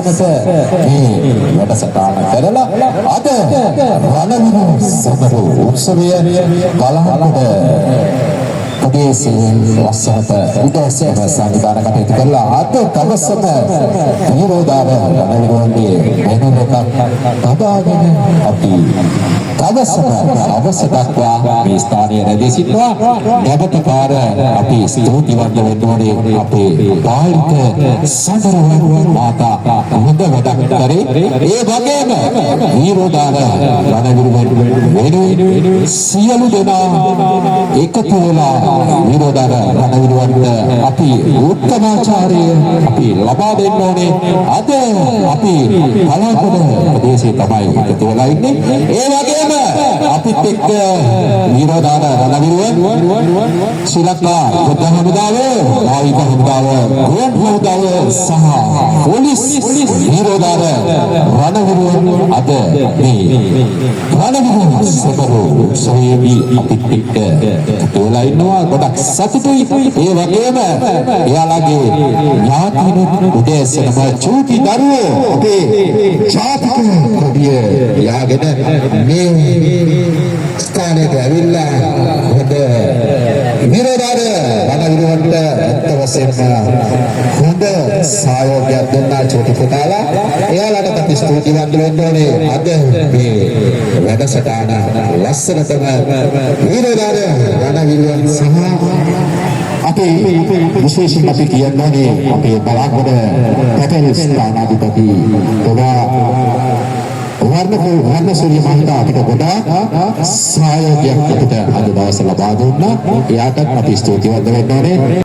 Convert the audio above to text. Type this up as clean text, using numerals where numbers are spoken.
ලස්සනට මේ වැඩසටහන කරලා අද රණවිරු සමරු උත්සවය බලහට ප්‍රදේශයෙන් ලස්සනට උදැසන සංවිධානය කටයුතු කරලා අද දවසම විරෝධාර රණවිරුවන්ගේ වෙනමක තබාගෙන අපි දවසම අවස දක්වා මේ ස්ථානයේ රැඳී සිටිනවා. නැවත පාර අපි ස්තුතිවන්ත වෙන්න ඕනේ අපේ පාලිත සඳරුවන් මාතා හොඳ වැඩක් කරේ. ඒ වගේම විරෝධාර රණවිරුවන් වෙනුවෙන් සියලු දෙනා එකතු වෙලා විරෝධාර රණවිරුවන්ට අපි උත්තමාචාරය අපි ලබා දෙන්න ඕනේ. අද අපි පලාකොඩ ප්‍රදේශයේ තමයි එකතු වෙලා ඉන්නේ. ඒ වගේම අපිත් එක්ක විරෝධාර රණවිරුවන් ශ්‍රී ලංකා යුද හමුදාව, ආයුධ හමුදාව, ගුවන් හමුදාව සහ පොලිස් විරෝධාර රණවිරුවන් අද මේ රණවිරු සමරු උත්සවයේදී අපිත් එක්ක එකතු වෙලා ඉන්නවා. ගොඩක් සතුටුයි. ඒ වගේම එයාලගේ ඥාතිනුත් උදෑසනම චූටි දරුවෝ අපේ ජාතික කොඩිය යාගෙන මේ ස්ථානයට ඇවිල්ලා හොඳ විරෝධාර රණවිරුවන්ට අත්ත වශයෙන්ම හොඳ සහයෝගයක් දුන්නා චූටි පුතාලා. එයාලට අපි ස්තුතිවන්ත වෙන්න ඕනේ. අද මේ වැඩසටහන ලස්සනටම විරෝධාර රණවිරුවන් සහ අපේ විශේෂයෙන් අපි කියන්නේ අපේ බලාගොඩ පැටල් ස්ථානාධිපති වර්ණසූරිය මහතා අපිට ගොඩාක් සහයෝගයක් අපිට අද දවසේ ලබා දුන්නා. එයාටත් අපි ස්තුතිවන්ත වෙන්න ඕනේ.